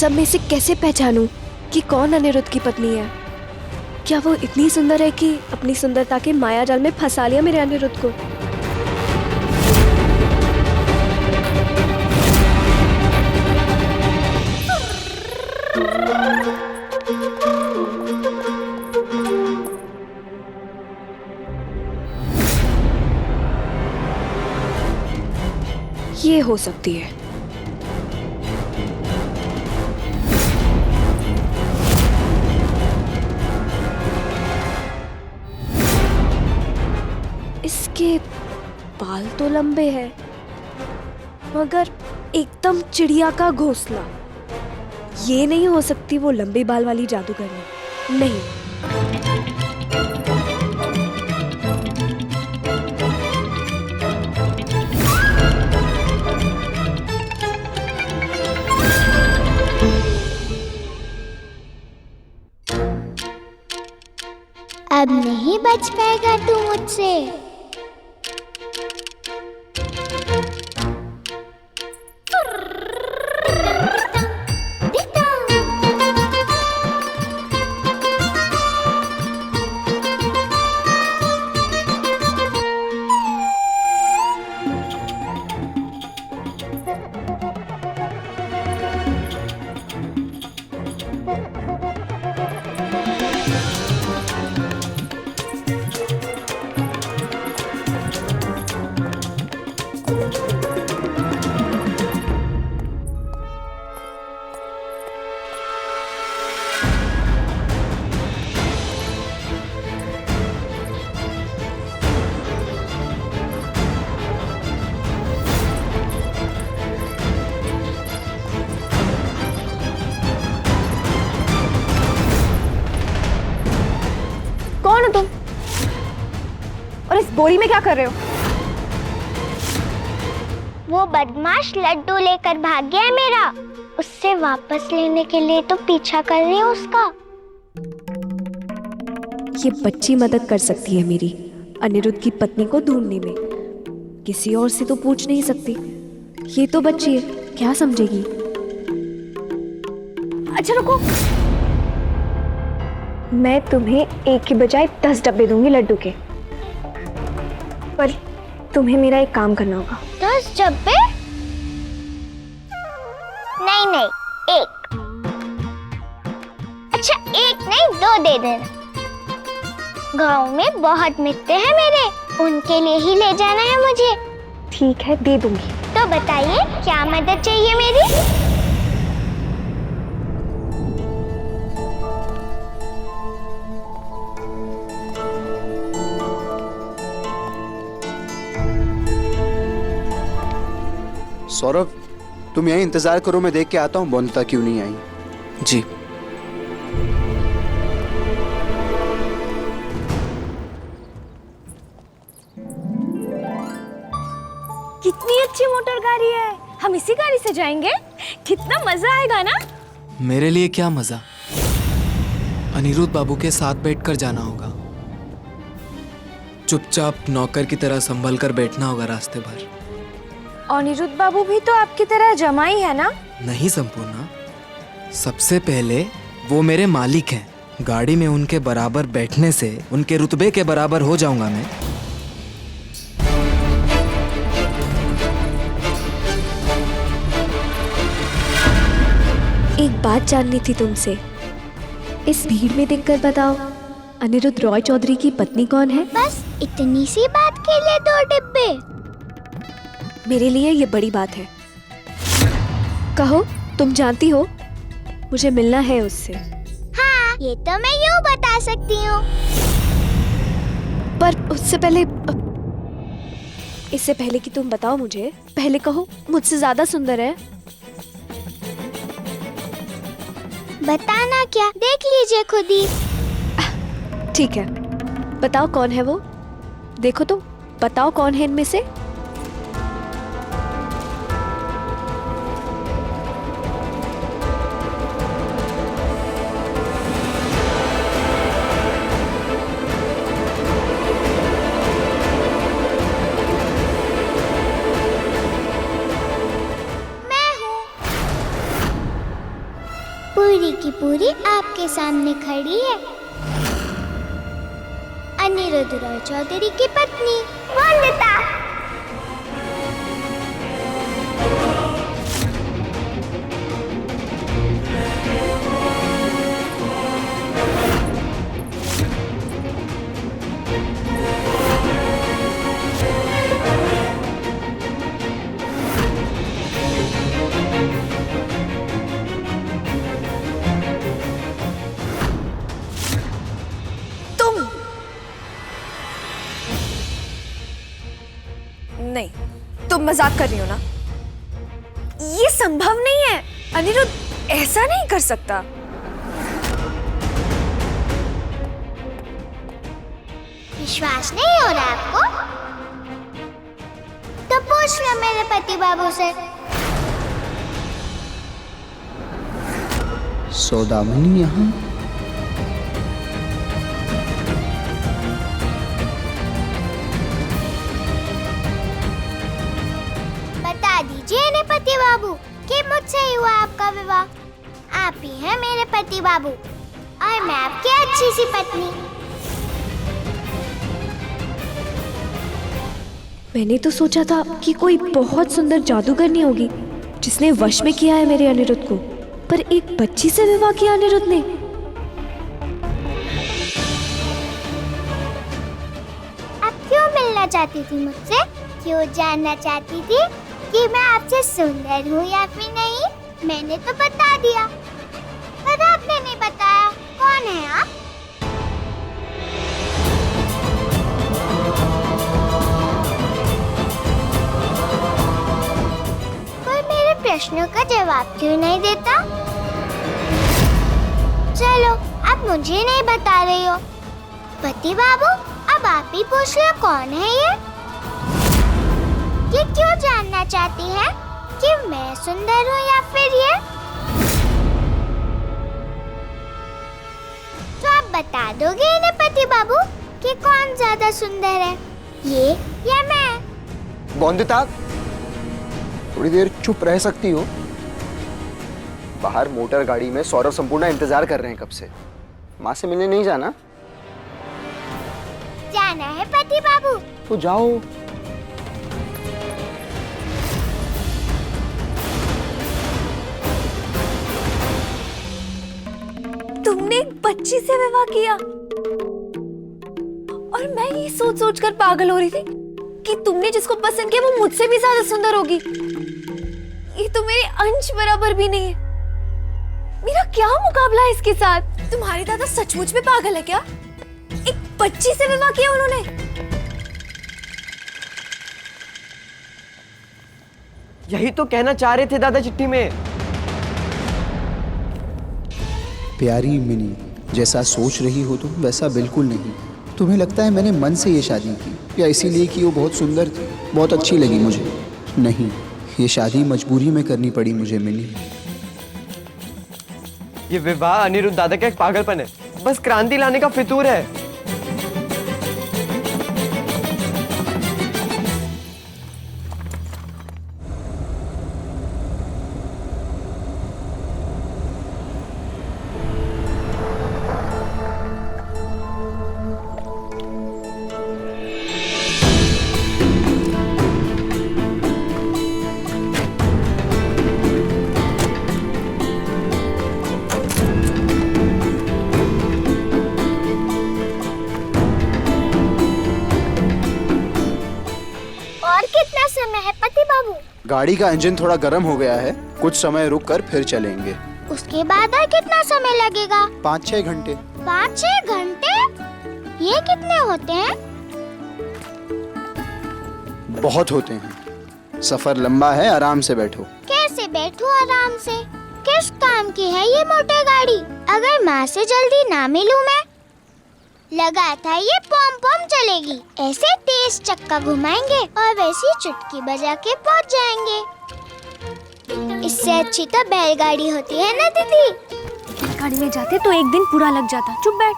सब में से कैसे पहचानूं कि कौन अनिरुद्ध की पत्नी है? क्या वो इतनी सुंदर है कि अपनी सुंदरता के माया जाल में फंसा लिया मेरे अनिरुद्ध को? ये हो सकती है। इसके बाल तो लंबे हैं, मगर एकदम चिड़िया का घोंसला। ये नहीं हो सकती वो लंबे बाल वाली जादूगरनी। नहीं। अब नहीं बच पाएगा तू मुझसे। कौन हो तुम? और इस बोरी में क्या कर रहे हो? वो बदमाश लड्डू लेकर भाग गया है मेरा। उससे वापस लेने के लिए तो पीछा कर रही हूँ उसका। ये बच्ची मदद कर सकती है मेरी अनिरुद्ध की पत्नी को ढूंढने में। किसी और से तो पूछ नहीं सकती। ये तो बच्ची है, क्या समझेगी? अच्छा रुको, मैं तुम्हें एक की बजाय 10 डब्बे दूंगी लड्डू के, पर तुम्हें मेरा एक काम करना होगा। 10 डब्बे? नहीं नहीं, एक। अच्छा एक नहीं, 2 दे देना। गांव में बहुत मित्र हैं मेरे, उनके लिए ही ले जाना है मुझे। ठीक है, दे दूंगी। तो बताइए क्या मदद चाहिए मेरी? सौरभ, तुम यहीं इंतजार करो, मैं देख के आता हूँ बोनता क्यों नहीं आई। जी। कितनी अच्छी मोटर गाड़ी है, हम इसी गाड़ी से जाएंगे। कितना मजा आएगा ना। मेरे लिए क्या मजा, अनिरुद्ध बाबू के साथ बैठकर जाना होगा। चुपचाप नौकर की तरह संभल कर बैठना होगा रास्ते भर। अनिरुद्ध बाबू भी तो आपकी तरह जमाई है ना? नहीं संपूर्णा, सबसे पहले वो मेरे मालिक हैं। गाड़ी में उनके बराबर बैठने से उनके रुतबे के बराबर हो जाऊंगा मैं। एक बात जाननी थी तुमसे। इस भीड़ में देखकर बताओ, अनिरुद्ध रॉय चौधरी की पत्नी कौन है? बस इतनी सी बात के लिए 2 डिब्बे? मेरे लिए ये बड़ी बात है। कहो, तुम जानती हो, मुझे मिलना है उससे। हाँ, ये तो मैं यूँ बता सकती हूँ। पर उससे पहले, इससे पहले कि तुम बताओ मुझे, पहले कहो मुझसे ज्यादा सुंदर है? बताना क्या, देख लीजिए खुद ही। ठीक है, बताओ कौन है वो। देखो तो, बताओ कौन है इनमें से। चौधरी आपके सामने खड़ी है, अनिरुद्ध रॉय चौधरी की पत्नी वंदिता। नहीं, तुम मजाक कर रही हो ना? ये संभव नहीं है। अनिरुद्ध ऐसा नहीं कर सकता। विश्वास नहीं हो रहा आपको? तो पूछ लो मेरे पति बाबू से। सौदामिनी यहाँ? बता दीजिए इन्हें पति बाबू कि मुझसे ही हुआ आपका विवाह। आप ही हैं मेरे पति बाबू और मैं आपकी अच्छी सी पत्नी। मैंने तो सोचा था कि कोई बहुत सुंदर जादूगरनी होगी जिसने वश में किया है मेरे अनिरुद्ध को, पर एक बच्ची से विवाह किया अनिरुद्ध ने। आप क्यों मिलना चाहती थी मुझसे? क्यों जानना चाहती थी कि मैं आपसे सुंदर हूँ या फिर नहीं? मैंने तो बता दिया, पर आपने नहीं बताया कौन है आप। कोई मेरे प्रश्नों का जवाब क्यों नहीं देता? चलो, आप मुझे नहीं बता रही हो। पति बाबू, अब आप ही पूछ लो कौन है ये क्यों जानना चाहती है कि मैं सुंदर हूँ या फिर ये? तो आप बता दोगे इन्हें पति बाबू कि कौन ज्यादा सुंदर है, ये या मैं? वंदिता, थोड़ी देर चुप रह सकती हो? बाहर मोटर गाड़ी में सौरभ संपूर्ण इंतजार कर रहे हैं कब से। माँ से मिलने नहीं जाना? जाना है पति बाबू। तो जाओ। तुमने एक बच्ची से विवाह किया और मैं ये सोच सोच कर पागल हो रही थी कि तुमने जिसको पसंद किया वो मुझसे भी ज्यादा सुंदर होगी। ये तो मेरे अंश बराबर भी नहीं है। मेरा क्या मुकाबला है इसके साथ? तुम्हारे दादा सचमुच में पागल है क्या? एक बच्ची से विवाह किया उन्होंने। यही तो कहना चाह रहे थे दादा चिट्ठी में। प्यारी मिनी, जैसा सोच रही हो तुम वैसा बिल्कुल नहीं। तुम्हें लगता है मैंने मन से ये शादी की या इसीलिए कि वो बहुत सुंदर थी, बहुत अच्छी लगी मुझे? नहीं, ये शादी मजबूरी में करनी पड़ी मुझे मिनी। ये विवाह अनिरुद्ध दादा का एक पागलपन है, बस क्रांति लाने का फितूर है। गाड़ी का इंजन थोड़ा गर्म हो गया है, कुछ समय रुक कर फिर चलेंगे। उसके बाद और कितना समय लगेगा? 5-6 घंटे। 5-6 घंटे? ये कितने होते हैं? बहुत होते हैं। सफर लंबा है, आराम से बैठो। कैसे बैठूं आराम से? किस काम की है ये मोटर गाड़ी? अगर माँ से जल्दी ना मिलूं मैं? लगा था ये पॉम पॉम चलेगी, ऐसे तेज चक्का घुमाएंगे और वैसी चुटकी बजा के पहुँच जाएंगे। इससे अच्छी तो बैलगाड़ी होती है ना दीदी? गाड़ी में जाते तो एक दिन पूरा लग जाता। चुप बैठ।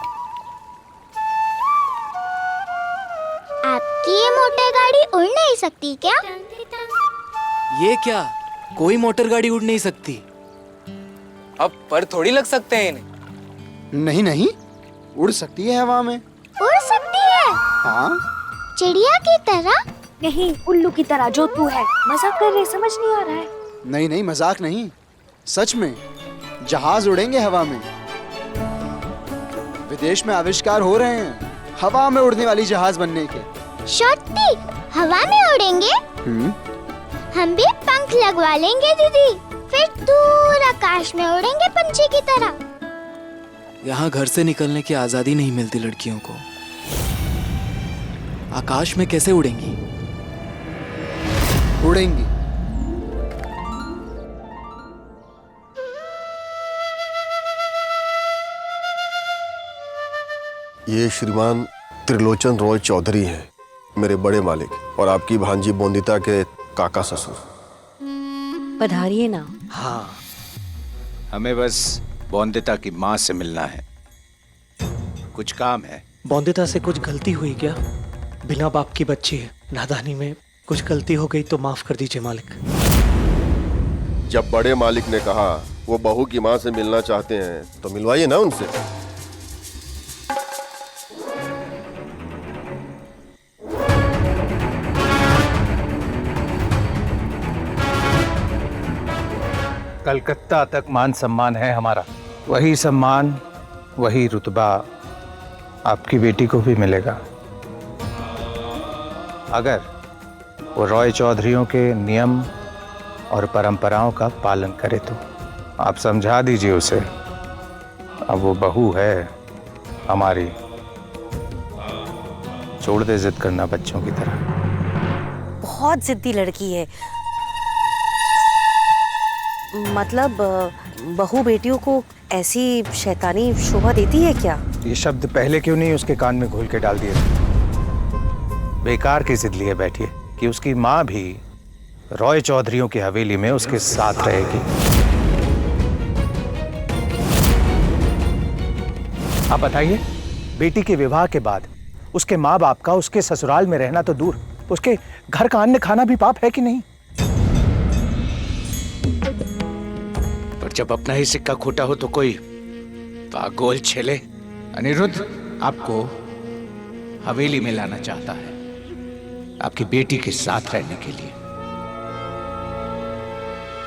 आपकी ये मोटर गाड़ी उड़ नहीं सकती क्या? ये क्या? कोई मोटर गाड़ी उड़ नहीं सकती। अब पर थोड़ी लग सकते हैं इन्हें। नहीं नहीं, उड़ सकती है हवा में। उड़ सकती है हाँ, चिड़िया की तरह? नहीं, उल्लू की तरह जो तू है। मजाक कर रहे, समझ नहीं आ रहा है? नहीं नहीं, मजाक नहीं, सच में जहाज उड़ेंगे हवा में। विदेश में आविष्कार हो रहे हैं हवा में उड़ने वाली जहाज बनने के। सच्ची हवा में उड़ेंगे? हम भी पंख लगवा लेंगे दीदी, फिर दूर आकाश में उड़ेंगे पंछी की तरह। यहाँ घर से निकलने की आजादी नहीं मिलती लड़कियों को। आकाश में कैसे उड़ेंगी? उड़ेंगी। ये श्रीमान त्रिलोचन रॉय चौधरी हैं, मेरे बड़े मालिक, और आपकी भांजी बोंदिता के काका ससुर। पधारिए ना। हाँ, हमें बस बोंदिता की माँ से मिलना है, कुछ काम है। बोंदिता से कुछ गलती हुई क्या? बिना बाप की बच्ची है, नादानी में कुछ गलती हो गई तो माफ कर दीजिए मालिक। जब बड़े मालिक ने कहा वो बहू की माँ से मिलना चाहते हैं तो मिलवाइए ना उनसे। कलकत्ता तक मान सम्मान है हमारा, वही सम्मान वही रुतबा आपकी बेटी को भी मिलेगा अगर वो रॉय चौधरियों के नियम और परंपराओं का पालन करे तो। आप समझा दीजिए उसे, अब वो बहू है हमारी, छोड़ दे जिद करना बच्चों की तरह। बहुत जिद्दी लड़की है। मतलब बहू बेटियों को ऐसी शैतानी शोभा देती है क्या? ये शब्द पहले क्यों नहीं उसके कान में घोल के डाल दिए? बेकार की जिद लिए बैठी है कि उसकी माँ भी रॉय चौधरियों की हवेली में उसके साथ रहेगी। आप बताइए, बेटी के विवाह के बाद उसके माँ बाप का उसके ससुराल में रहना तो दूर, उसके घर का अन्न खाना भी पाप है कि नहीं? पर जब अपना ही सिक्का खोटा हो तो कोई पागोल छेले। अनिरुद्ध आपको हवेली में लाना चाहता है आपकी बेटी के साथ रहने के लिए,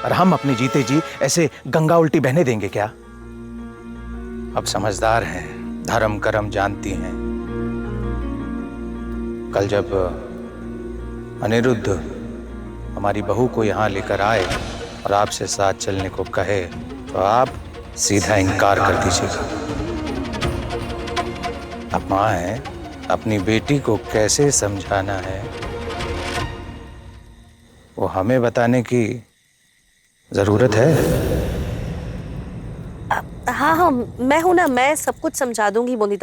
और हम अपने जीते जी ऐसे गंगा उल्टी बहने देंगे क्या? अब समझदार हैं, धर्म कर्म जानती हैं। कल जब अनिरुद्ध हमारी बहू को यहाँ लेकर आए और आपसे साथ चलने को कहे तो आप सीधा इनकार कर दीजिएगा। आप माँ हैं, अपनी बेटी को कैसे समझाना है वो हमें बताने की जरूरत है। हाँ हाँ, मैं हूं ना, मैं सब कुछ समझा दूंगी बोंदिता